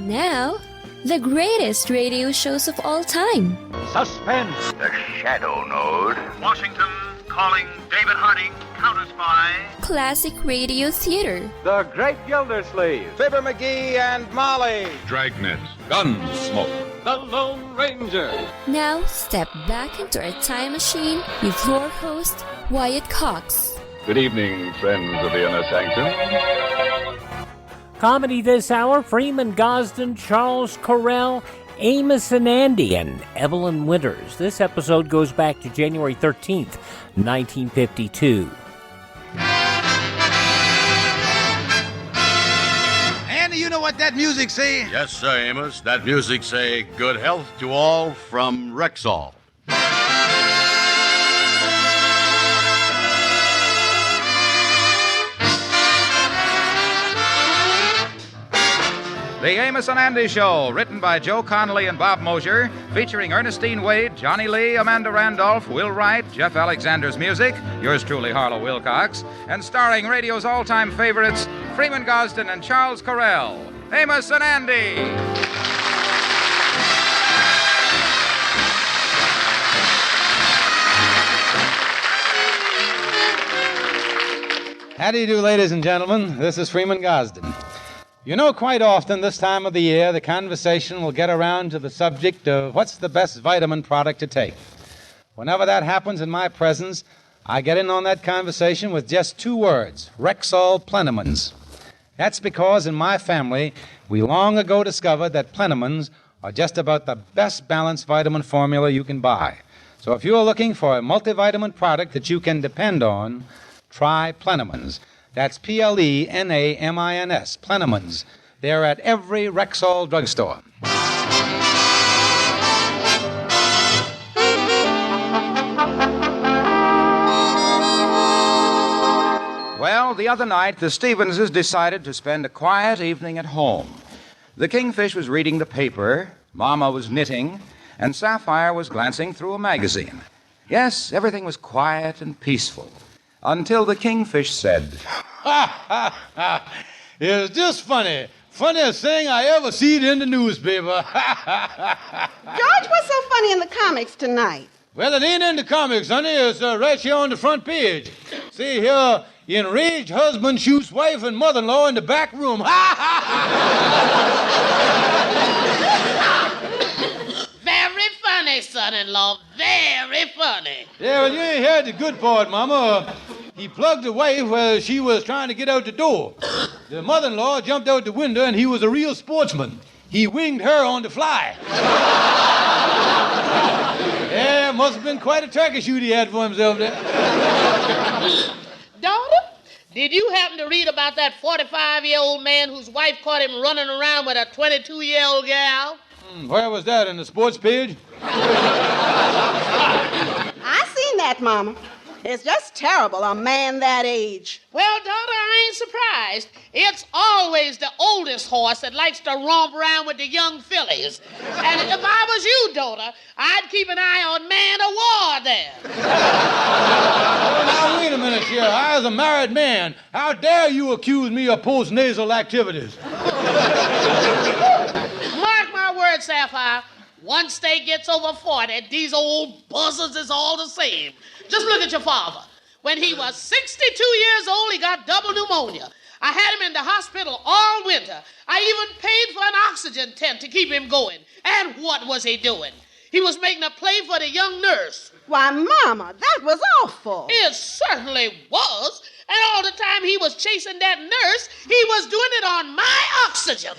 Now, the greatest radio shows of all time. Suspense. The Shadow Node. Washington calling David Harding, counter-spy. Classic radio theater. The Great Gildersleeve. Fibber McGee and Molly. Dragnet. Gunsmoke. The Lone Ranger. Now, step back into our time machine with your host, Wyatt Cox. Good evening, friends of the Inner Sanctum. Comedy this hour, Freeman Gosden, Charles Correll, Amos-n-Andy, and Evelyn Winters. This episode goes back to January 13th, 1952. Andy, you know what that music say? Yes, sir, Amos. That music say, good health to all from Rexall. The Amos-n-Andy Show, written by Joe Connolly and Bob Mosher, featuring Ernestine Wade, Johnny Lee, Amanda Randolph, Will Wright, Jeff Alexander's music, yours truly, Harlow Wilcox, and starring radio's all-time favorites, Freeman Gosden and Charles Correll. Amos-n-Andy! How do you do, ladies and gentlemen? This is Freeman Gosden. You know, quite often this time of the year, the conversation will get around to the subject of what's the best vitamin product to take. Whenever that happens in my presence, I get in on that conversation with just two words, Rexall Plenamins. That's because in my family, we long ago discovered that Plenamins are just about the best balanced vitamin formula you can buy. So if you're looking for a multivitamin product that you can depend on, try Plenamins. That's Plenamins, Plenamins. They're at every Rexall drugstore. Well, the other night, the Stevenses decided to spend a quiet evening at home. The Kingfish was reading the paper, Mama was knitting, and Sapphire was glancing through a magazine. Yes, everything was quiet and peaceful. Until the Kingfish said, Ha, ha, ha. It's just funny. Funniest thing I ever seen in the newspaper. George, what's so funny in the comics tonight? Well, it ain't in the comics, honey. It's right here on the front page. See here, enraged husband shoots wife and mother-in-law in the back room. Very funny, son-in-law. Very funny. Yeah, well, you ain't heard the good part, Mama. He plugged the wife while she was trying to get out the door. The mother-in-law jumped out the window, and he was a real sportsman. He winged her on the fly. Yeah, must have been quite a turkey shoot he had for himself there. Daughter, did you happen to read about that 45-year-old man whose wife caught him running around with a 22-year-old gal? Where was that, in the sports page? I seen that, Mama. It's just terrible, a man that age. Well, daughter, I ain't surprised. It's always the oldest horse that likes to romp around with the young fillies. And if I was you, daughter, I'd keep an eye on man of war there. Oh, now, wait a minute here. I, as a married man, how dare you accuse me of post-nasal activities? Mark my words, Sapphire. Once they gets over 40, these old buzzards is all the same. Just look at your father. When he was 62 years old, he got double pneumonia. I had him in the hospital all winter. I even paid for an oxygen tent to keep him going. And what was he doing? He was making a play for the young nurse. Why, Mama, that was awful. It certainly was. And all the time he was chasing that nurse, he was doing it on my oxygen.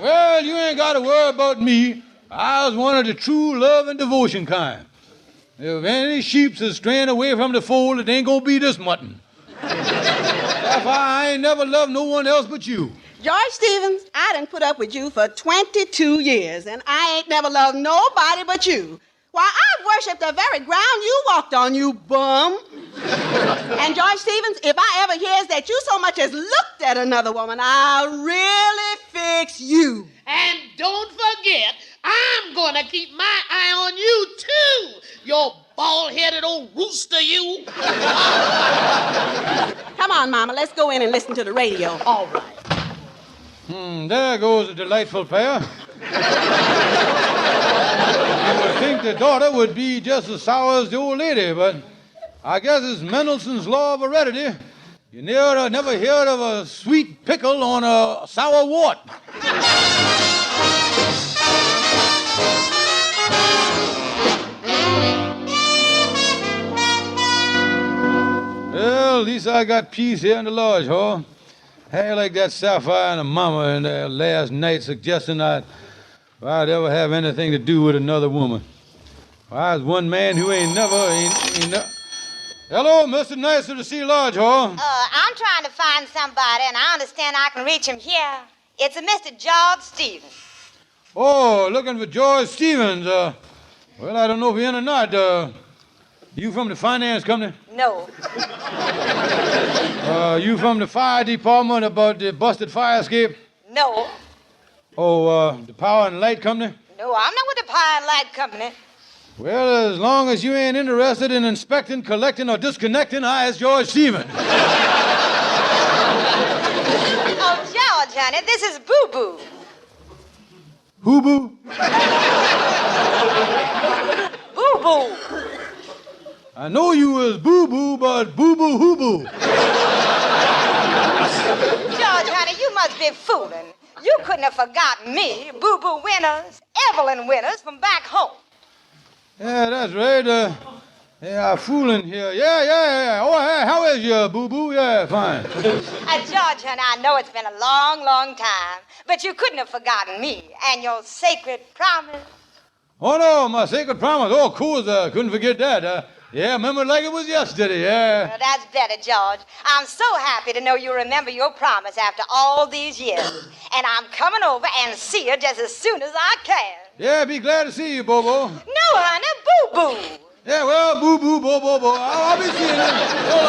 Well, you ain't got to worry about me. I was one of the true love and devotion kind. If any sheeps is straying away from the fold, it ain't gonna be this mutton. I ain't never loved no one else but you. George Stevens, I done put up with you for 22 years, and I ain't never loved nobody but you. Why, I've worshipped the very ground you walked on, you bum. And George Stevens, if I ever hears that you so much as looked at another woman, I'll really fix you. And don't forget, I'm gonna keep my eye on you, too, you bald-headed old rooster, you. Come on, Mama, let's let's go in and listen to the radio. All right. There goes a delightful pair. You would think the daughter would be just as sour as the old lady, but I guess it's Mendelssohn's law of heredity. You never heard of a sweet pickle on a sour wart. Well, at least I got peace here in the lodge hall. Hey, like that Sapphire and the mama in there last night suggesting I'd ever have anything to do with another woman. I was one man who ain't never. Hello, Mr. Nice of the Sea Lodge Hall. I'm trying to find somebody, and I understand I can reach him here. It's a Mr. George Stevens. Oh, looking for George Stevens. Well, I don't know if you're in or not. You from the finance company? No. You from the fire department about the busted fire escape? No. Oh, the power and light company? No, I'm not with the Power and Light Company. Well, as long as you ain't interested in inspecting, collecting, or disconnecting, I is George Stevens. Oh, George, honey, this is Boo Boo. Who boo? Boo Boo. I know you was Boo Boo, but Boo Boo Hoo Boo. George, honey, you must be fooling. You couldn't have forgotten me, Boo Boo Winters, Evelyn Winters from back home. Yeah, that's right. I'm fooling here. Yeah. Oh, hey, how is you, Boo Boo? Yeah, fine. George, honey, I know it's been a long, long time, but you couldn't have forgotten me and your sacred promise. Oh, no, my sacred promise. Oh, of course, I couldn't forget that. Yeah, remember like it was yesterday, yeah. Well, that's better, George. I'm so happy to know you remember your promise after all these years. And I'm coming over and see you just as soon as I can. Yeah, be glad to see you, Bobo. No, honey, Boo Boo. Yeah, well, Boo Boo, Bobo. I'll be seeing you. Hold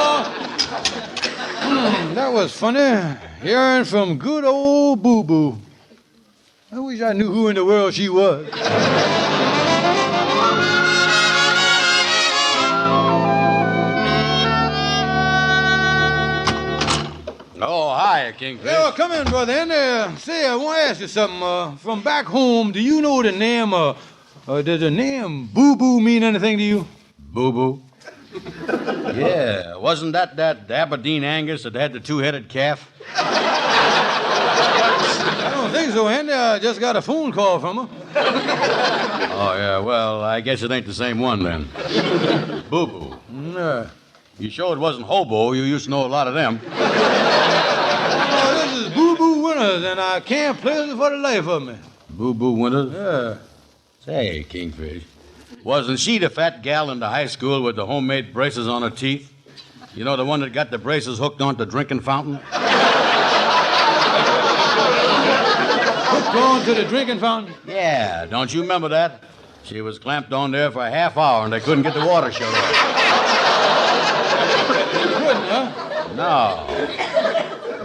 on. That was funny. Hearing from good old Boo Boo. I wish I knew who in the world she was. Oh, hi, Kingfish. Well, come in, brother. And say, I want to ask you something. From back home, do you know the name? Does the name Boo Boo mean anything to you? Boo Boo? Yeah, wasn't that Aberdeen Angus that had the two-headed calf? I don't think so, Andy. I just got a phone call from her. Oh, yeah, well, I guess it ain't the same one then. Boo Boo. No. You sure it wasn't Hobo? You used to know a lot of them. Oh, this is Boo Boo Winters, and I can't place it for the life of me. Boo Boo Winters? Yeah. Say, Kingfish, wasn't she the fat gal in the high school with the homemade braces on her teeth? You know, the one that got the braces hooked onto the drinking fountain? Hooked on to the drinking fountain? Yeah, don't you remember that? She was clamped on there for a half hour and they couldn't get the water shut off. Couldn't, huh? No.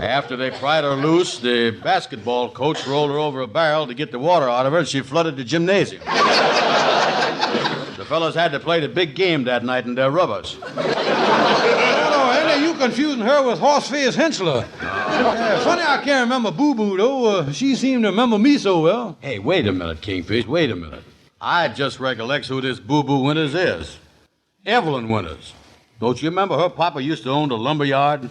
After they pried her loose, the basketball coach rolled her over a barrel to get the water out of her, and she flooded the gymnasium. The fellas had to play the big game that night in their rubbers. Oh, Andy, you confusing her with Horseface Henschler. Yeah, funny I can't remember Boo Boo, though. She seemed to remember me so well. Hey, wait a minute, Kingfish, wait a minute. I just recollects who this Boo Boo Winters is. Evelyn Winters. Don't you remember her papa used to own the lumber yard?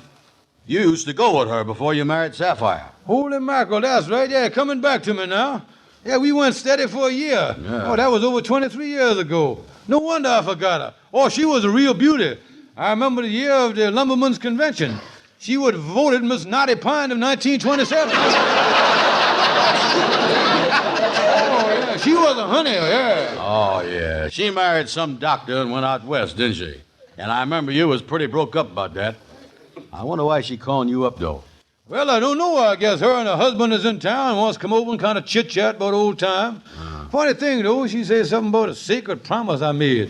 You used to go with her before you married Sapphire. Holy mackerel, that's right. Yeah, coming back to me now. Yeah, we went steady for a year. Yeah. Oh, that was over 23 years ago. No wonder I forgot her. Oh, she was a real beauty. I remember the year of the Lumbermen's Convention. She was voted Miss Knotty Pine of 1927. Oh, yeah, she was a honey, yeah. Oh, yeah. She married some doctor and went out west, didn't she? And I remember you was pretty broke up about that. I wonder why she calling you up, though. Well, I don't know. I guess her and her husband is in town and wants to come over and kind of chit-chat about old time. Funny thing, though, she said something about a sacred promise I made.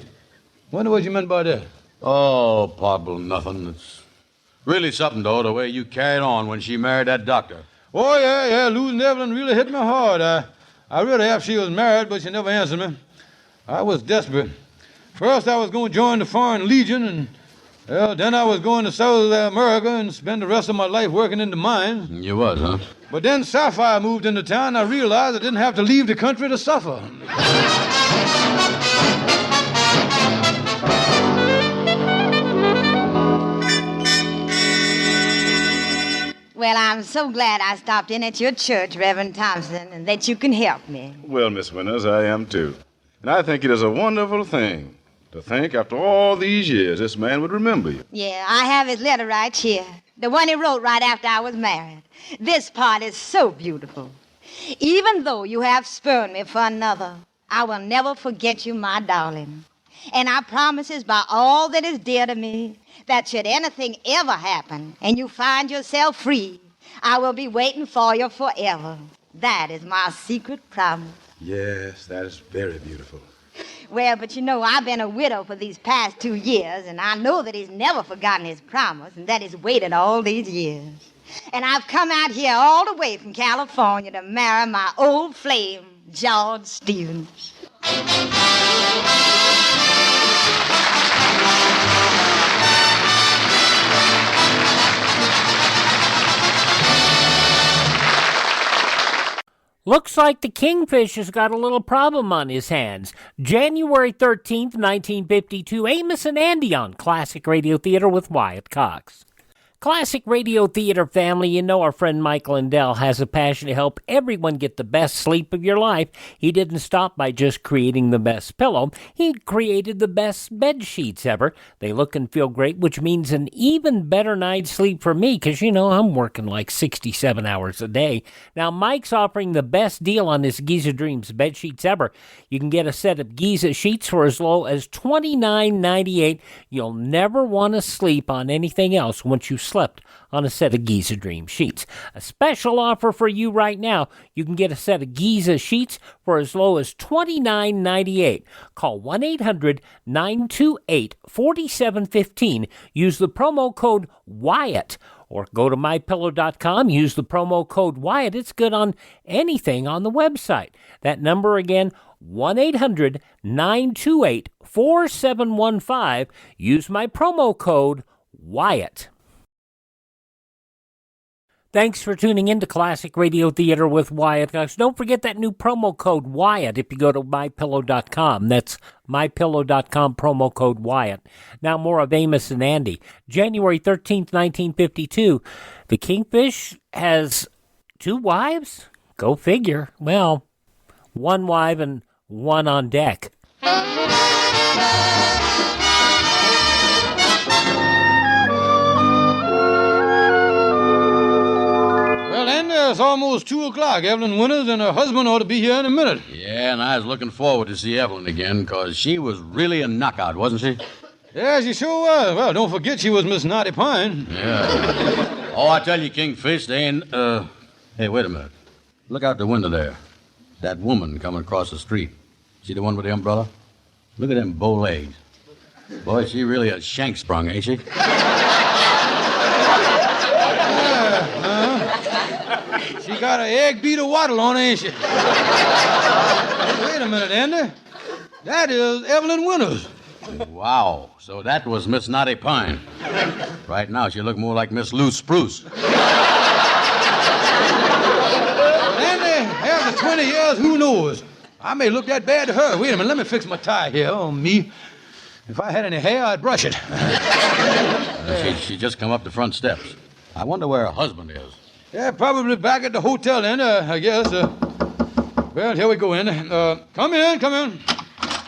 Wonder what you meant by that. Oh, probably nothing. It's really something, though, the way you carried on when she married that doctor. Oh, yeah, losing Evelyn really hit me hard. I really asked she was married, but she never answered me. I was desperate. First, I was going to join the Foreign Legion, and Well, then I was going to South America and spend the rest of my life working in the mines. You was, huh? But then Sapphire moved into town, and I realized I didn't have to leave the country to suffer. Well, I'm so glad I stopped in at your church, Reverend Thompson, and that you can help me. Well, Miss Winters, I am too. And I think it is a wonderful thing to think after all these years this man would remember you. Yeah, I have his letter right here. The one he wrote right after I was married. This part is so beautiful. Even though you have spurned me for another, I will never forget you, my darling. And I promises by all that is dear to me that should anything ever happen and you find yourself free, I will be waiting for you forever. That is my secret promise. Yes, that is very beautiful. Well, but you know, I've been a widow for these past 2 years, and I know that he's never forgotten his promise and that he's waited all these years. And I've come out here all the way from California to marry my old flame, George Stevens. Looks like the Kingfish has got a little problem on his hands. January 13th, 1952, Amos-n-Andy on Classic Radio Theater with Wyatt Cox. Classic Radio Theater family, you know our friend Mike Lindell has a passion to help everyone get the best sleep of your life. He didn't stop by just creating the best pillow. He created the best bed sheets ever. They look and feel great, which means an even better night's sleep for me, because, you know, I'm working like 67 hours a day. Now, Mike's offering the best deal on his Giza Dreams bed sheets ever. You can get a set of Giza sheets for as low as $29.98. You'll never want to sleep on anything else once you slept on a set of Giza Dream sheets. A special offer for you right now. You can get a set of Giza sheets for as low as $29.98. Call 1-800-928-4715. Use the promo code Wyatt. Or go to mypillow.com, use the promo code Wyatt. It's good on anything on the website. That number again, 1-800-928-4715. Use my promo code Wyatt. Thanks for tuning in to Classic Radio Theater with Wyatt Cox. Don't forget that new promo code Wyatt if you go to mypillow.com. That's mypillow.com, promo code Wyatt. Now more of Amos-n-Andy. January 13th, 1952. The Kingfish has 2 wives? Go figure. Well, 1 wife and 1 on deck. It's almost 2 o'clock. Evelyn Winters and her husband ought to be here in a minute. Yeah, and I was looking forward to see Evelyn again, because she was really a knockout, wasn't she? Yeah, she sure was. Well, don't forget she was Miss Naughty Pine. Yeah. Oh, I tell you, Kingfish, they ain't... Hey, wait a minute. Look out the window there. That woman coming across the street. See the one with the umbrella? Look at them bow legs. Boy, she really a shank sprung, ain't she? She got an egg beater waddle on, ain't she? Wait a minute, Andy. That is Evelyn Winters. Wow. So that was Miss Naughty Pine. Right now, she look more like Miss Lou Spruce. Andy, after 20 years, who knows? I may look that bad to her. Wait a minute, let me fix my tie here. Oh, me. If I had any hair, I'd brush it. She just come up the front steps. I wonder where her husband is. Yeah, probably back at the hotel then, I guess. Well, here we go, Andy. Come in.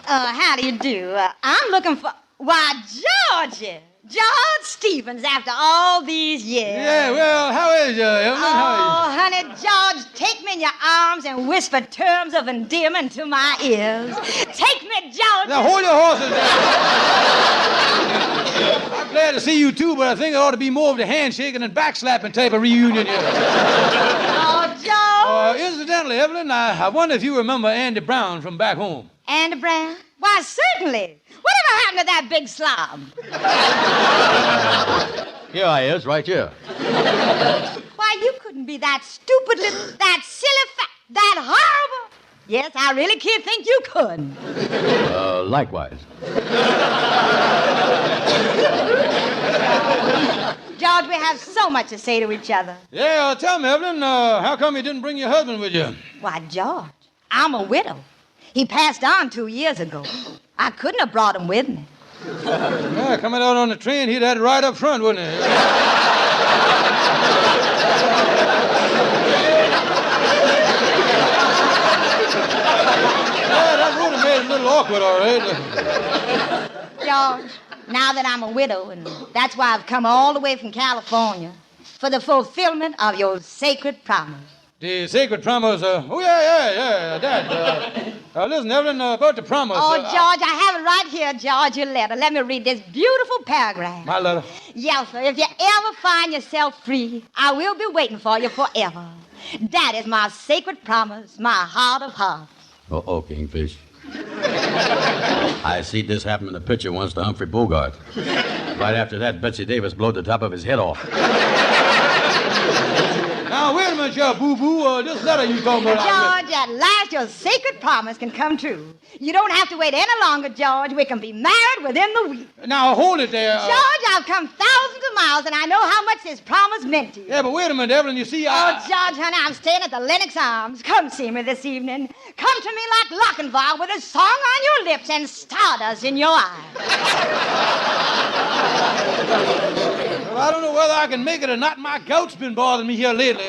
How do you do? I'm looking for... Why, Georgie! George Stevens, after all these years. Yeah, well, how is you, Evelyn? Oh, honey, George, take me in your arms and whisper terms of endearment to my ears. Take me, George. Now, hold your horses there. I'm glad to see you, too, but I think it ought to be more of the handshaking and backslapping type of reunion here. Oh, George. Incidentally, Evelyn, I wonder if you remember Andy Brown from back home. Andy Brown? Why, certainly. Whatever happened to that big slob? Here I is, right here. Why, you couldn't be that stupid little, that silly that horrible. Yes, I really can't think you could. Likewise. George, we have so much to say to each other. Yeah, tell me, Evelyn, how come you didn't bring your husband with you? Why, George, I'm a widow. He passed on 2 years ago. I couldn't have brought him with me. Yeah, coming out on the train, he'd had it right up front, wouldn't he? Yeah, that would have made it a little awkward, all right. George, now that I'm a widow, and that's why I've come all the way from California for the fulfillment of your sacred promise. The sacred promise, Dad. Listen, Evelyn, about the promise. Oh, George, I have it right here, George, your letter. Let me read this beautiful paragraph. My letter? Yes, sir. If you ever find yourself free, I will be waiting for you forever. That is my sacred promise, my heart of hearts. Oh, Kingfish. I see this happen in a picture once to Humphrey Bogart. Right after that, Betsy Davis blowed the top of his head off. Now, wait a minute, boo-boo. This letter you talking about. George, at last your sacred promise can come true. You don't have to wait any longer, George. We can be married within the week. Now, hold it there. George, I've come thousands of miles, and I know how much this promise meant to you. Yeah, but wait a minute, Evelyn. You see, Oh, George, honey, I'm staying at the Lennox Arms. Come see me this evening. Come to me like Lochinvar with a song on your lips and stardust in your eyes. Well, I don't know whether I can make it or not. My gout's been bothering me here lately.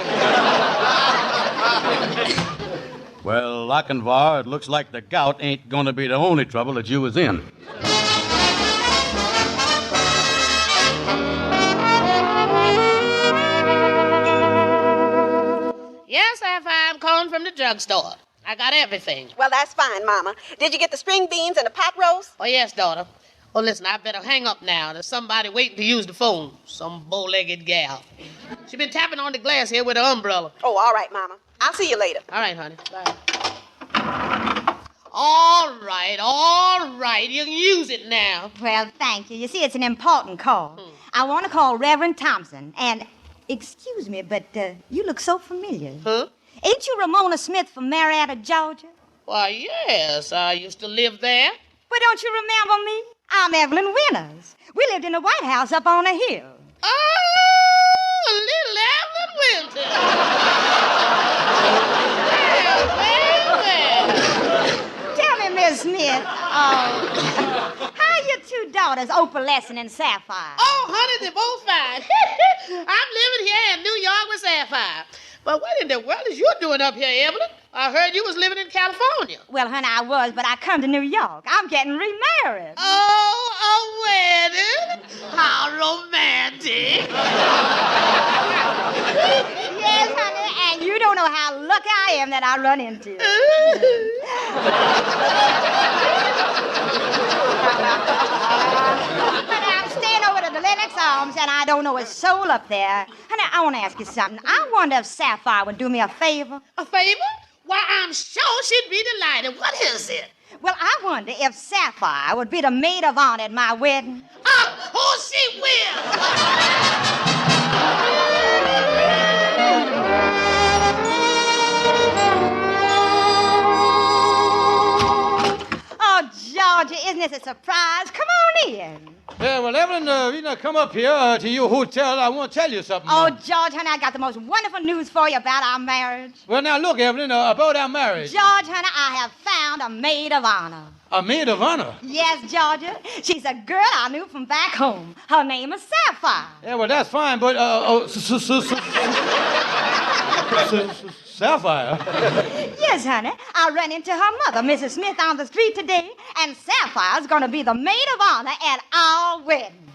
Well, Lochinvar, it looks like the gout ain't gonna be the only trouble that you was in. Yes, I'm calling from the drugstore. I got everything. Well, that's fine, Mama. Did you get the string beans and the pot roast? Oh, yes, daughter. Oh, listen, I better hang up now. There's somebody waiting to use the phone. Some bow-legged gal. She been tapping on the glass here with her umbrella. Oh, all right, Mama. I'll see you later. All right, honey. Bye. All right. You can use it now. Well, thank you. You see, it's an important call. I want to call Reverend Thompson. And, excuse me, but you look so familiar. Huh? Ain't you Ramona Smith from Marietta, Georgia? Why, yes. I used to live there. But don't you remember me? I'm Evelyn Winters. We lived in the White House up on a hill. Oh, little Evelyn Winters. well. Tell me, Miss Smith, how are your two daughters, Opalescent and Sapphire? Oh, honey, they're both fine. I'm living here in New York with Sapphire. But what in the world is you doing up here, Evelyn? I heard you was living in California. Well, honey, I was, but I come to New York. I'm getting remarried. Oh, a wedding? How romantic. Yes, honey, and you don't know how lucky I am that I run into you. Honey, I'm staying over to the Lennox Arms, and I don't know a soul up there. Honey, I want to ask you something. I wonder if Sapphire would do me a favor. A favor? Why, I'm sure she'd be delighted. What is it? Well, I wonder if Sapphire would be the maid of honor at my wedding. Oh, she will. Oh, Georgia, isn't this a surprise? Come on in. Yeah, well, Evelyn, you know, come up here to your hotel. I want to tell you something. Oh, George, honey, I got the most wonderful news for you about our marriage. Well, now, look, Evelyn, about our marriage. George, honey, I have found a maid of honor. A maid of honor? Yes, Georgia. She's a girl I knew from back home. Her name is Sapphire. Yeah, well, that's fine, but, Sapphire? Yes, honey. I ran into her mother, Mrs. Smith, on the street today, and Sapphire's going to be the maid of honor at our wedding.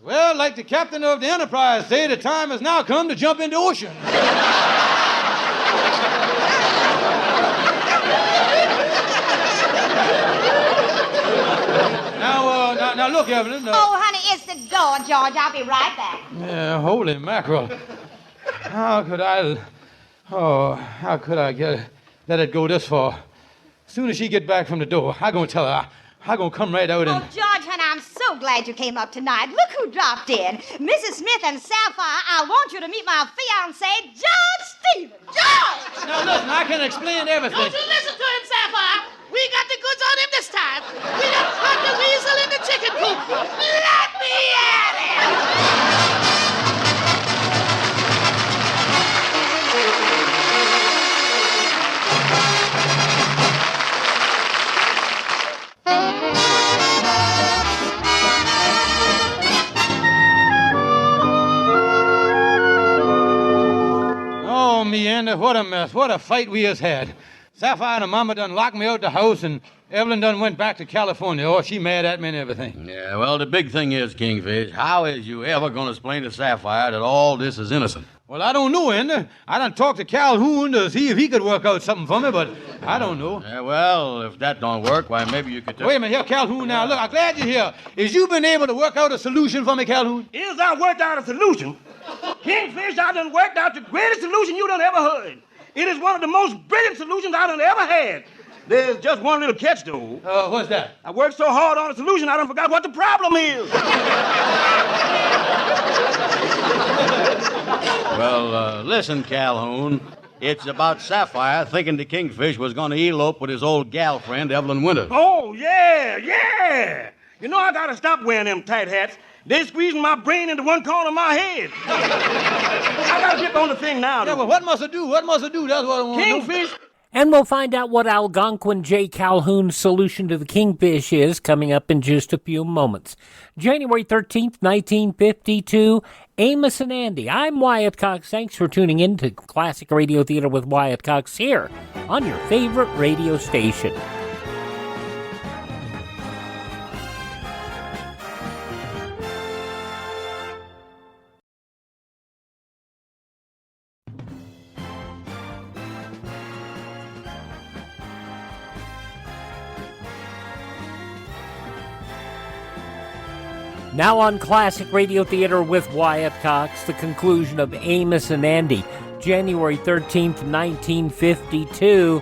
Well, like the captain of the Enterprise say, the time has now come to jump into the ocean. Now, look, Evelyn. Oh, honey, it's the door, George. I'll be right back. Yeah, holy mackerel. How could I let it go this far? As soon as she get back from the door, I'm going to tell her. I'm going to come right out and... Oh, George, honey, I'm so glad you came up tonight. Look who dropped in. Mrs. Smith and Sapphire, I want you to meet my fiancé, George Stevens. George! Now, listen, I can explain everything. Don't you listen to him, Sapphire. We got the goods on him this time. We done caught the weasel in the chicken coop. Let me at him. Oh, me, Andy, what a mess. What a fight we has had. Sapphire and Mama done locked me out the house, and Evelyn done went back to California. Oh, she mad at me and everything. Yeah, well, the big thing is, Kingfish, how is you ever going to explain to Sapphire that all this is innocent? Well, I don't know, Andy. I done talked to Calhoun to see if he could work out something for me, but I don't know. Yeah, well, if that don't work, why, maybe you could... Wait a minute, here, Calhoun, now. Look, I'm glad you're here. Is you been able to work out a solution for me, Calhoun? Is I worked out a solution? Kingfish, I done worked out the greatest solution you done ever heard. It is one of the most brilliant solutions I done ever had. There's just one little catch, though. What's that? I worked so hard on the solution, I done forgot what the problem is. Well, listen, Calhoun. It's about Sapphire thinking the Kingfish was going to elope with his old gal friend, Evelyn Winters. Oh, yeah. You know, I gotta stop wearing them tight hats. They're squeezing my brain into one corner of my head. I gotta get on the thing now. Yeah, well, what must I do? That's what I want to know. Kingfish. And we'll find out what Algonquin J. Calhoun's solution to the Kingfish is coming up in just a few moments. January 13th, 1952, Amos-n-Andy. I'm Wyatt Cox. Thanks for tuning in to Classic Radio Theater with Wyatt Cox here on your favorite radio station. Now on Classic Radio Theater with Wyatt Cox, the conclusion of Amos-n-Andy, January 13th, 1952.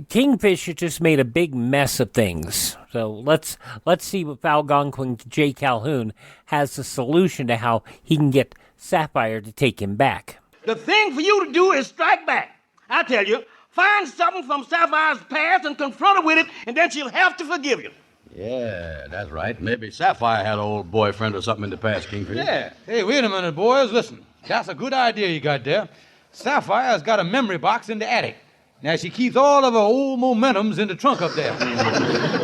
Kingfish just made a big mess of things. So let's see if Algonquin J. Calhoun has a solution to how he can get Sapphire to take him back. The thing for you to do is strike back. I tell you, find something from Sapphire's past and confront her with it, and then she'll have to forgive you. Yeah, that's right. Maybe Sapphire had an old boyfriend or something in the past, Kingfish. Yeah. Hey, wait a minute, boys. Listen, that's a good idea you got there. Sapphire's got a memory box in the attic. Now, she keeps all of her old momentums in the trunk up there.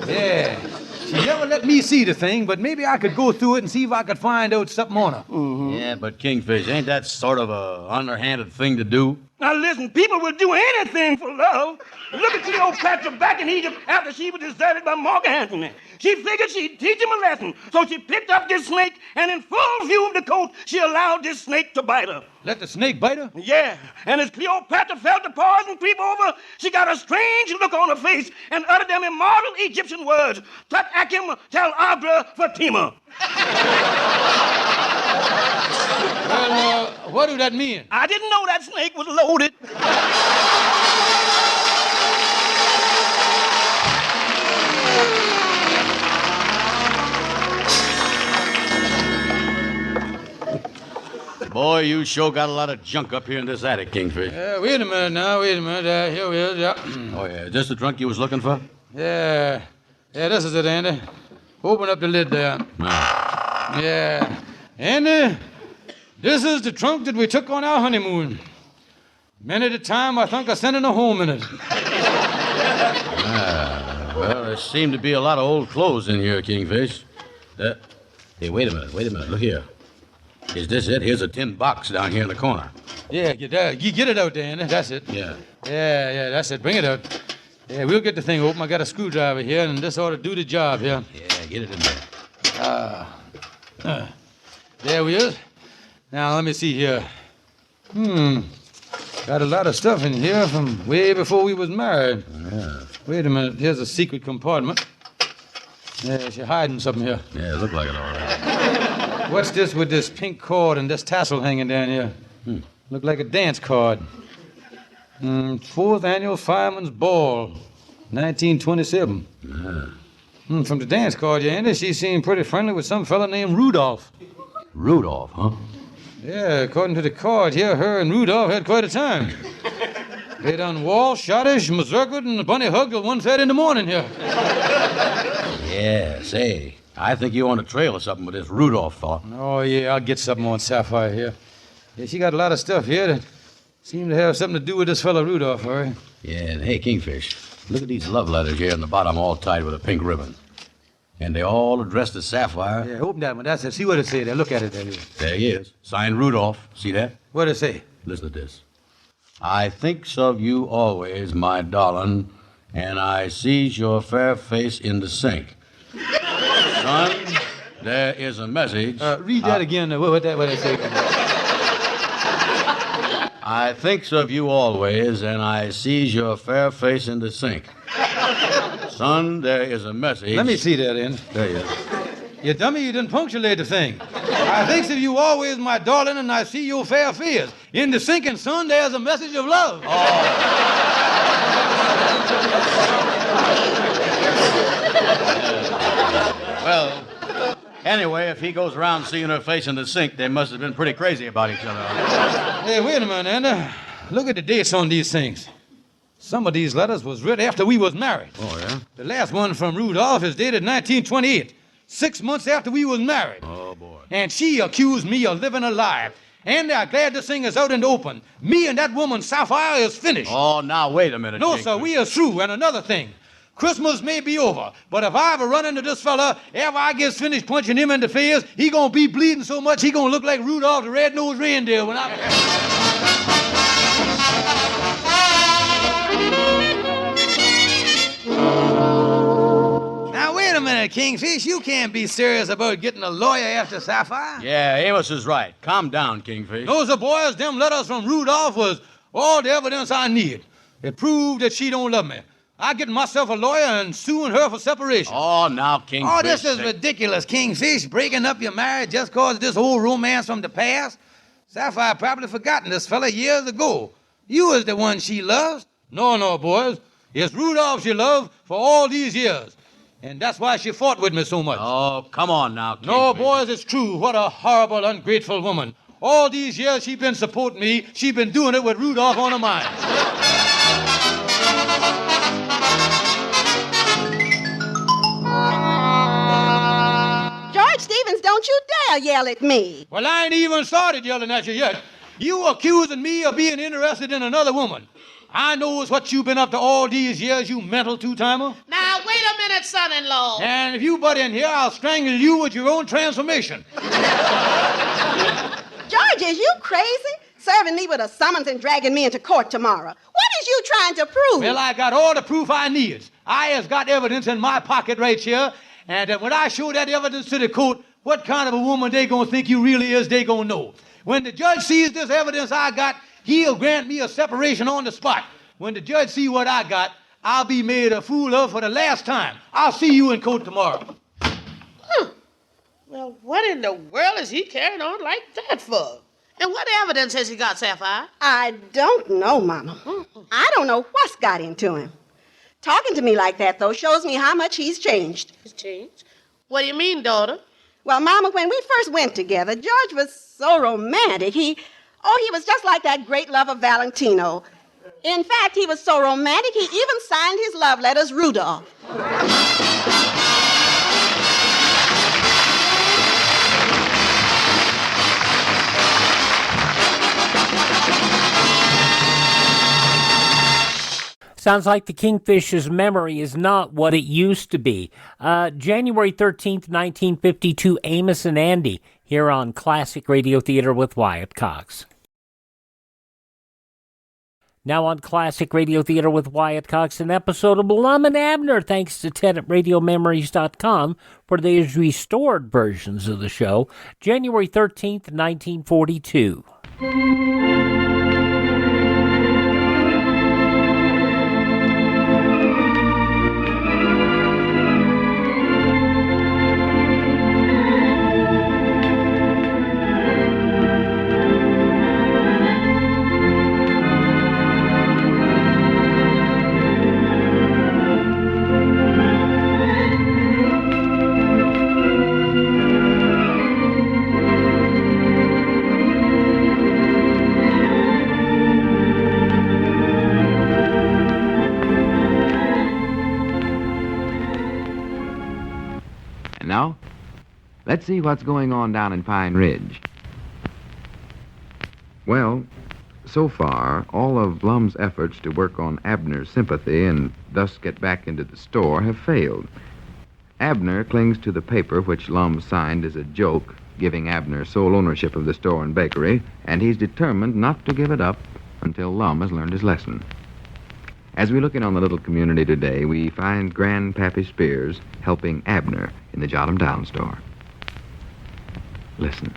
Yeah. She never let me see the thing, but maybe I could go through it and see if I could find out something on her. Mm-hmm. Yeah, but Kingfish, ain't that sort of a underhanded thing to do? Now listen, people will do anything for love. Look at Cleopatra back in Egypt after she was deserted by Mark Antony. She figured she'd teach him a lesson, so she picked up this snake, and in full view of the coast, she allowed this snake to bite her. Let the snake bite her? Yeah, and as Cleopatra felt the poison creep over, she got a strange look on her face and uttered them immortal Egyptian words, Tut Akim Tel Abra Fatima. Well, what do that mean? I didn't know that snake was loaded. Boy, you sure got a lot of junk up here in this attic, Kingfish. Wait a minute now, Here we are, yeah. Oh, yeah, is this the trunk you was looking for? Yeah, this is it, Andy. Open up the lid there. Yeah. Andy, this is the trunk that we took on our honeymoon. Many a time I think I sent her home in it. Well, there seem to be a lot of old clothes in here, Kingfish. Hey, wait a minute, look here. Is this it? Here's a tin box down here in the corner. Yeah, you get it out there, Andy. That's it. Yeah, that's it. Bring it out. Yeah, we'll get the thing open. I got a screwdriver here, and this ought to do the job here. Yeah, get it in there. There we is. Now, let me see here. Got a lot of stuff in here from way before we was married. Yeah. Wait a minute. Here's a secret compartment. Yeah, she's hiding something here. Yeah, it looked like it all right. What's this with this pink cord and this tassel hanging down here? Look like a dance card. 4th Annual Fireman's Ball, 1927. From the dance card, Andy, she seemed pretty friendly with some fella named Rudolph. Rudolph, huh? Yeah, according to the card here, her and Rudolph had quite a time. They done waltz, schottish, mazurka, and a bunny hug till 1:30 in the morning here. Yeah, say, I think you on a trail or something with this Rudolph fella. Oh, yeah, I'll get something on Sapphire here. Yeah, she got a lot of stuff here that seem to have something to do with this fella Rudolph, all right? Yeah, and hey, Kingfish, Look at these love letters here in the bottom, all tied with a pink ribbon. And they all addressed to Sapphire. Yeah, open that one. That's it. See what it say there. Look at it there. There he is. Signed Rudolph. See that? What'd it say? Listen to this. I thinks of you always, my darling, and I sees your fair face in the sink. Son, there is a message. Read that again. What it say? I thinks of you always, and I sees your fair face in the sink. Son, there is a message. Let me see that in. There you is. You dummy, you didn't punctuate the thing. I thinks of you always, my darling, and I see your fair face. In the sinking sun, there's a message of love. Well, anyway, if he goes around seeing her face in the sink, they must have been pretty crazy about each other. Hey, wait a minute, Andy. Look at the dates on these things. Some of these letters was written after we was married. Oh, yeah? The last one from Rudolph is dated 1928, 6 months after we was married. Oh, boy. And she accused me of living a lie. Andy, I'm glad this thing is out in the open. Me and that woman, Sapphire, is finished. Oh, now, wait a minute. No, Kingfish. sir, we are through. And another thing. Christmas may be over, but if I ever run into this fella, after I gets finished punching him in the face, he gonna be bleeding so much he gonna look like Rudolph the Red-Nosed Reindeer when I... Now, wait a minute, Kingfish. You can't be serious about getting a lawyer after Sapphire. Yeah, Amos is right. Calm down, Kingfish. Those are boys, them letters from Rudolph was all the evidence I need. It proved that she don't love me. I get myself a lawyer and suing her for separation. Oh, now, Kingfish. Oh, this is ridiculous, Kingfish. Breaking up your marriage just cause of this old romance from the past. Sapphire probably forgotten this fella years ago. You is the one she loves. No, boys. It's Rudolph she loved for all these years. And that's why she fought with me so much. Oh, come on now, Kingfish. No, boys, it's true. What a horrible, ungrateful woman. All these years she been supporting me. She been doing it with Rudolph on her mind. George Stevens, don't you dare yell at me. Well, I ain't even started yelling at you yet. You accusing me of being interested in another woman. I knows what you've been up to all these years, you mental two-timer. Now, wait a minute, son-in-law. And if you butt in here, I'll strangle you with your own transformation. George, is you crazy? Serving me with a summons and dragging me into court tomorrow. What is you trying to prove? Well, I got all the proof I need. I has got evidence in my pocket right here. And when I show that evidence to the court, what kind of a woman they gonna think you really is, they gonna know. When the judge sees this evidence I got, he'll grant me a separation on the spot. When the judge see what I got, I'll be made a fool of for the last time. I'll see you in court tomorrow. Well, what in the world is he carrying on like that for? And what evidence has he got, Sapphire? I don't know, Mama. I don't know what's got into him. Talking to me like that, though, shows me how much he's changed. He's changed? What do you mean, daughter? Well, Mama, when we first went together, George was so romantic. He was just like that great lover Valentino. In fact, he was so romantic, he even signed his love letters Rudolph. Sounds like the Kingfish's memory is not what it used to be. January 13th, 1952, Amos-n-Andy, here on Classic Radio Theater with Wyatt Cox. Now on Classic Radio Theater with Wyatt Cox, an episode of Lum and Abner, thanks to Ted at RadioMemories.com for these restored versions of the show, January 13th, 1942. Now, let's see what's going on down in Pine Ridge. Well, So far, all of Lum's efforts to work on Abner's sympathy and thus get back into the store have failed. Abner clings to the paper which Lum signed as a joke, giving Abner sole ownership of the store and bakery, and he's determined not to give it up until Lum has learned his lesson. As we look in on the little community today, we find Grandpappy Spears helping Abner in the Jot 'em Down store. Listen.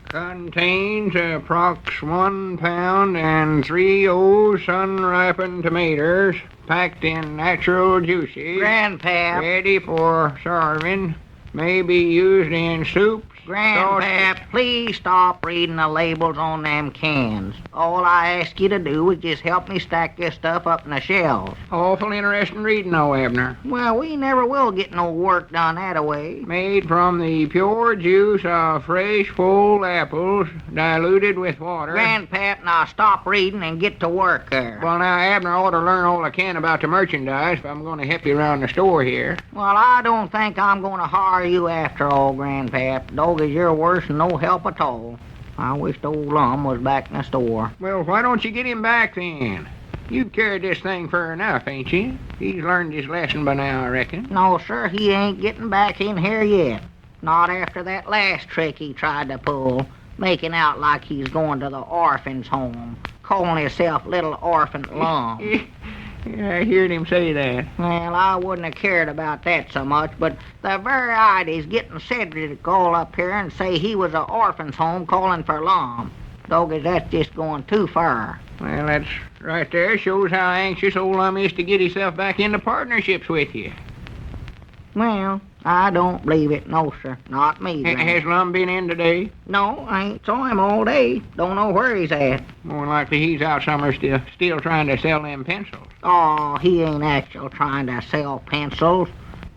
Contains approx 1 pound and 3 old sun-ripened tomatoes packed in natural juices. Grandpap. Ready for serving. May be used in soups. Grandpap, please stop reading the labels on them cans. All I ask you to do is just help me stack this stuff up in the shelves. Awful interesting reading, though, Abner. Well, we never will get no work done that-a-way. Made from the pure juice of fresh, full apples, diluted with water. Grandpap, now stop reading and get to work there. Well, now, Abner ought to learn all I can about the merchandise if I'm going to help you around the store here. Well, I don't think I'm going to hire you after all, Grandpap. Dog, you're worse than no help at all. I wish old Lum was back in the store. Well, why don't you get him back then? You've carried this thing fur enough, ain't you? He's learned his lesson by now, I reckon. No, sir, he ain't getting back in here yet. Not after that last trick he tried to pull, making out like he's going to the orphans' home, calling himself Little Orphan Lum. Yeah, I heard him say that. Well, I wouldn't have cared about that so much, but the very idea's getting Cedric to call up here and say he was a orphan's home calling for Lum. Doggies, that's just going too far. Well, that's right there. Shows how anxious old Lum is to get himself back into partnerships with you. Well, I don't believe it. No, sir. Not me. Has Lum been in today? No, I ain't saw him all day. Don't know where he's at. More likely he's out somewhere still trying to sell them pencils. Oh, he ain't actually trying to sell pencils.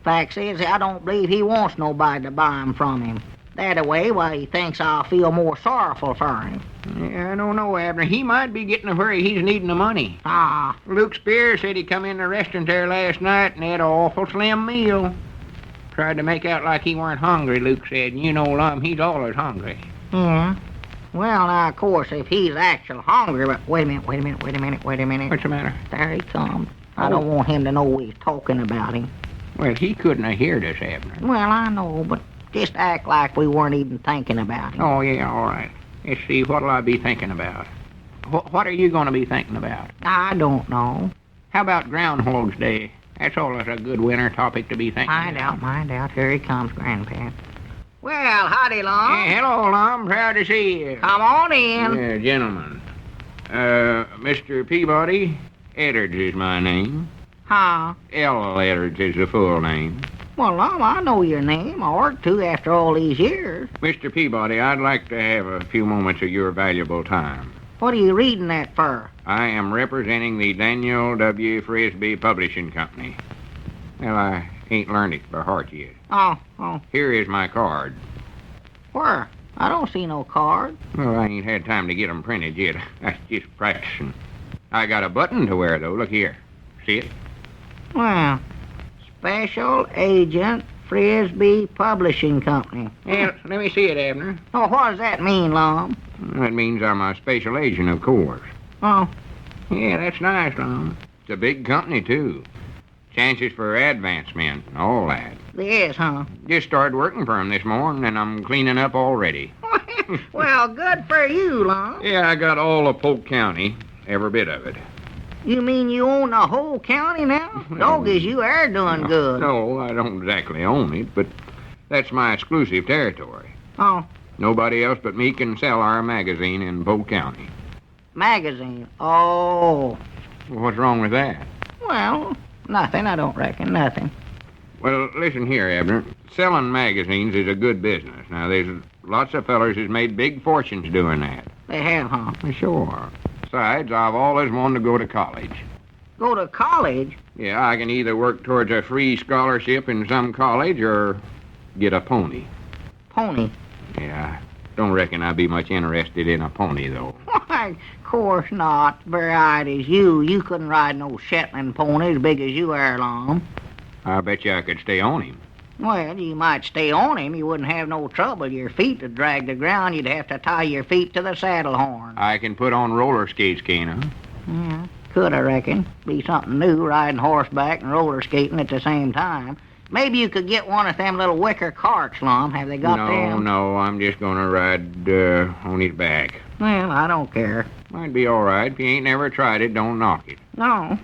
Fact is, I don't believe he wants nobody to buy 'em from him. That-a-way, why, he thinks I'll feel more sorrowful for him. Yeah, I don't know, Abner. He might be getting a hurry. He's needing the money. Ah. Luke Spears said he come in the restaurant there last night and had an awful slim meal. Tried to make out like he weren't hungry, Luke said. And you know, Lum, he's always hungry. Yeah. Well, now, of course, if he's actually hungry, but wait a minute. What's the matter? There he comes. I don't want him to know we're talking about him. Well, he couldn't have heard us, Abner. Well, I know, but just act like we weren't even thinking about him. Oh, yeah, all right. Let's see, what'll I be thinking about? What are you going to be thinking about? I don't know. How about Groundhog's Day? That's always a good winter topic to be thinking about. Mind out. Here he comes, Grandpa. Well, howdy, Lum. Yeah, hello, Lum. Proud to see you. Come on in. Yeah, gentlemen. Mr. Peabody, Edwards is my name. Huh? L. Edwards is the full name. Well, Lum, I know your name. I ought to after all these years. Mr. Peabody, I'd like to have a few moments of your valuable time. What are you reading that for? I am representing the Daniel W. Frisbee Publishing Company. Well, I ain't learned it by heart yet. Oh. Here is my card. Where? I don't see no card. Well, I ain't had time to get 'em printed yet. I'm just practicing. I got a button to wear, though. Look here. See it? Well, Special Agent Frisbee Publishing Company. Yeah, let me see it, Abner. Oh, what does that mean, Lum? That means I'm a special agent, of course. Oh. Yeah, that's nice, Lum. It's a big company, too. Chances for advancement and all that. Yes, huh? Just started working for 'em this morning, and I'm cleaning up already. Well, good for you, Lum. Yeah, I got all of Polk County, every bit of it. You mean you own the whole county now? Doggies, you are doing good. No, I don't exactly own it, but that's my exclusive territory. Oh. Nobody else but me can sell our magazine in Polk County. Magazine? Oh. What's wrong with that? Well, nothing, I don't reckon. Nothing. Well, listen here, Abner. Selling magazines is a good business. Now, there's lots of fellers who's made big fortunes doing that. They have, huh? Sure. Besides, I've always wanted to go to college. Go to college? Yeah, I can either work towards a free scholarship in some college or get a pony. Pony? Yeah, don't reckon I'd be much interested in a pony, though. Why, of course not. Varied as you couldn't ride no Shetland pony as big as you are, Lum. I bet you I could stay on him. Well, you might stay on him. You wouldn't have no trouble. Your feet would drag the ground. You'd have to tie your feet to the saddle horn. I can put on roller skates, can't I? Yeah, could, I reckon. Be something new, riding horseback and roller skating at the same time. Maybe you could get one of them little wicker carts, Lum. Have they got them? No, I'm just gonna ride on his back. Well, I don't care. Might be all right. If you ain't never tried it, don't knock it. No.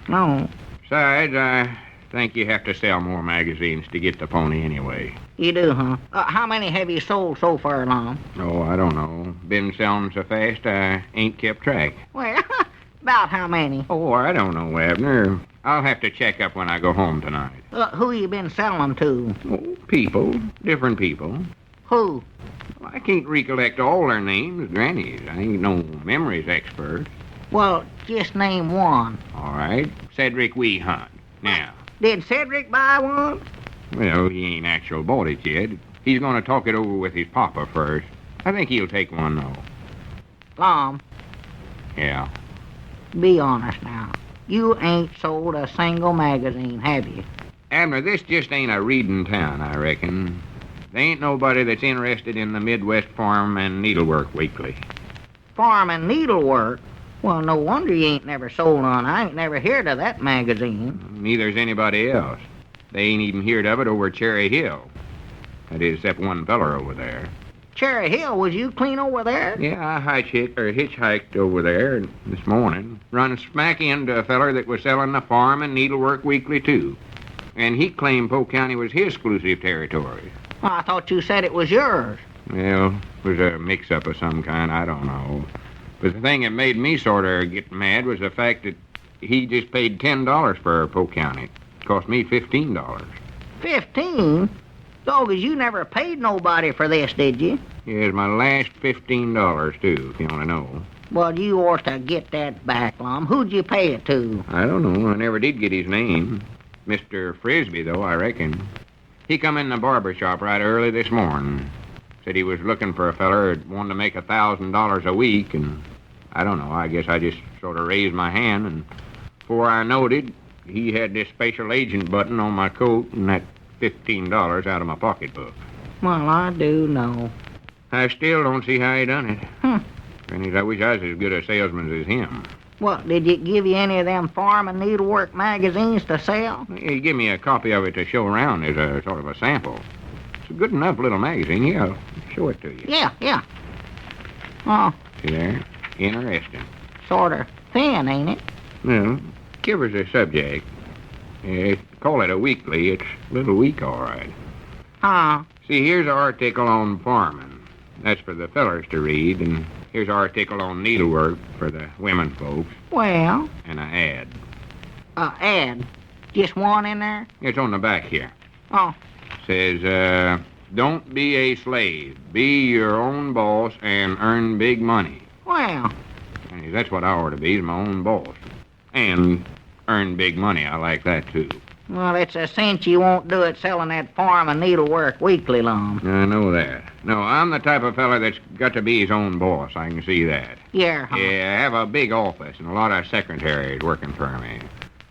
Besides, I think you have to sell more magazines to get the pony anyway. You do, huh? How many have you sold so far, Lum? Oh, I don't know. Been selling so fast, I ain't kept track. Well, about how many? Oh, I don't know, Abner. I'll have to check up when I go home tonight. Who you been selling to? Oh, people. Different people. Who? Well, I can't recollect all their names, grannies. I ain't no memories expert. Well, just name one. All right. Cedric Weehunt. Now. Did Cedric buy one? Well, he ain't actual bought it yet. He's gonna talk it over with his papa first. I think he'll take one, though. Lum, Yeah. be honest now. You ain't sold a single magazine, have you? Abner, this just ain't a reading town, I reckon. There ain't nobody that's interested in the Midwest Farm and Needlework Weekly. Farm and needlework? Well, no wonder you ain't never sold none. I ain't never heard of that magazine. Neither's anybody else. They ain't even heard of it over Cherry Hill. That is, except one feller over there. Cherry Hill, was you clean over there? Yeah, I hitchhiked over there this morning. Run smack into a feller that was selling the Farm and Needlework Weekly, too. And he claimed Polk County was his exclusive territory. Well, I thought you said it was yours. Well, it was a mix-up of some kind, I don't know. But the thing that made me sort of get mad was the fact that he just paid $10 for Polk County. It cost me $15. 15? Doggies, you never paid nobody for this, did you? Here's my last $15, too, if you want to know. Well, you ought to get that back, Lum. Who'd you pay it to? I don't know. I never did get his name. Mr. Frisbee, though, I reckon. He come in the barber shop right early this morning. Said he was looking for a feller that wanted to make $1,000 a week, and I don't know. I guess I just sort of raised my hand, and before I noted, he had this special agent button on my coat and that $15 out of my pocketbook. Well, I do know. I still don't see how he done it. Grannies, I wish I was as good a salesman as him. What, did it give you any of them farm and needlework magazines to sell? He gave me a copy of it to show around as a sort of a sample. It's a good enough little magazine. Here, I'll show it to you. Yeah. Oh, See there? Interesting. sort of thin, ain't it? Well, covers the subject. Call it a weekly. It's a little weak, all right. Huh? See, here's an article on farming. That's for the fellers to read, and here's an article on needlework for the women folks, Well, and an ad. ad. Just one in there? It's on the back here. Oh, Says, don't be a slave. Be your own boss and earn big money. well, Hey, that's what I ought to be, is my own boss. And earn big money. I like that, too. well, it's a cinch you won't do it selling that farm and needlework weekly, Lum. I know that. No, I'm the type of fella that's got to be his own boss. I can see that. Yeah, huh? Yeah, I have a big office and a lot of secretaries working for me.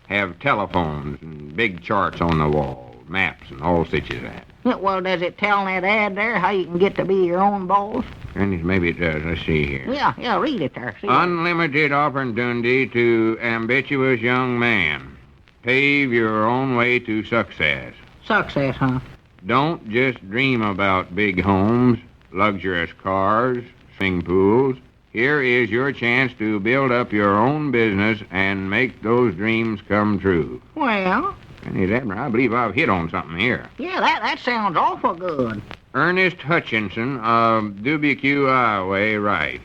Have telephones and big charts on the wall, maps and all such as that. Well, does it tell in that ad there how you can get to be your own boss? And maybe it does. Let's see here. Yeah, read it there. See Unlimited opportunity to ambitious young man. Pave your own way to success. Success, huh? Don't just dream about big homes, luxurious cars, swimming pools. Here is your chance to build up your own business and make those dreams come true. Well, And Abner, I believe I've hit on something here. yeah, that sounds awful good. Ernest Hutchinson of Dubuque, Iowa, writes,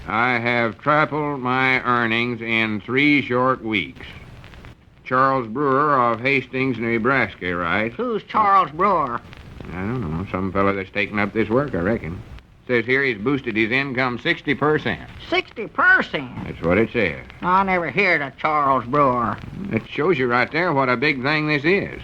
I have tripled my earnings in 3 short weeks. Charles Brewer of Hastings, Nebraska, writes, Who's Charles Brewer? I don't know, some fella that's taken up this work, I reckon. Says here he's boosted his income 60%. 60%? That's what it says. I never heard of Charles Brewer. That shows you right there what a big thing this is.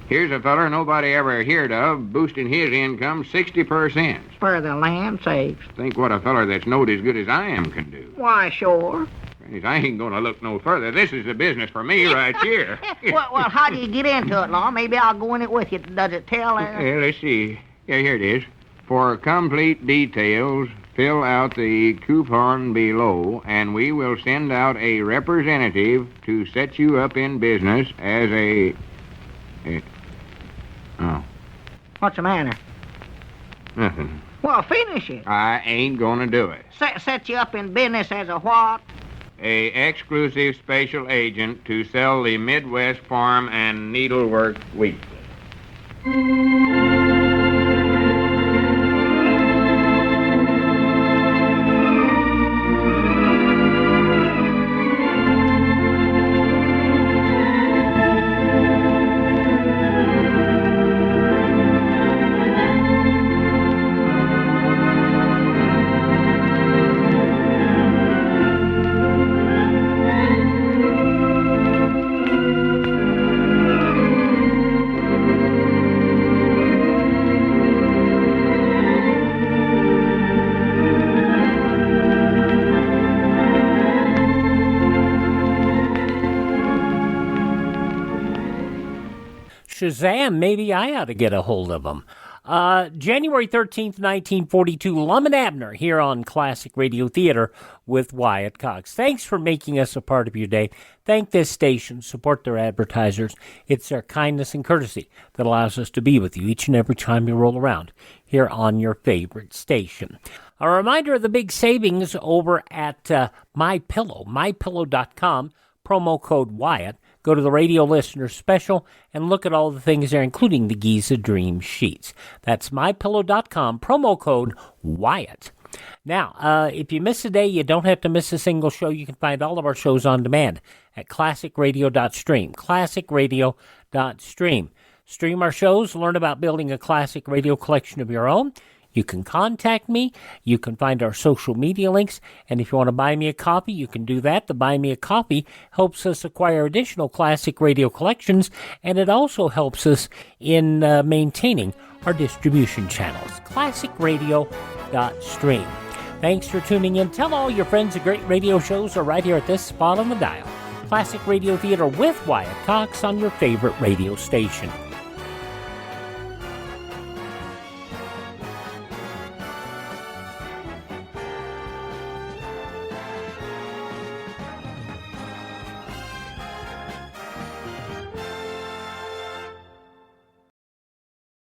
Here's a feller nobody ever heard of boosting his income 60%. For the land sakes. Think what a feller that's knowed as good as I am can do. Why, sure. I ain't going to look no further. This is the business for me right here. Well, how do you get into it, Lum? Maybe I'll go in it with you. Does it tell there? Yeah, let's see. Yeah, here it is. For complete details, fill out the coupon below, and we will send out a representative to set you up in business as a... Oh. What's the matter? Nothing. Well, finish it. I ain't going to do it. Set you up in business as a what? A exclusive special agent to sell the Midwest Farm and Needlework Weekly. Shazam, maybe I ought to get a hold of them. January 13th, 1942, Lum and Abner here on Classic Radio Theater with Wyatt Cox. Thanks for making us a part of your day. Thank this station. Support their advertisers. It's their kindness and courtesy that allows us to be with you each and every time you roll around here on your favorite station. A reminder of the big savings over at MyPillow, mypillow.com, promo code Wyatt. Go to the radio listener special and look at all the things there, including the Giza Dream Sheets. That's mypillow.com, promo code Wyatt. Now, if you miss a day, you don't have to miss a single show. You can find all of our shows on demand at classicradio.stream, classicradio.stream. Stream our shows, learn about building a classic radio collection of your own. You can contact me. You can find our social media links. And if you want to buy me a copy, you can do that. The Buy Me a Copy helps us acquire additional classic radio collections, and it also helps us in maintaining our distribution channels. classicradio.stream. Thanks for tuning in. Tell all your friends the great radio shows are right here at this spot on the dial. Classic Radio Theater with Wyatt Cox on your favorite radio station.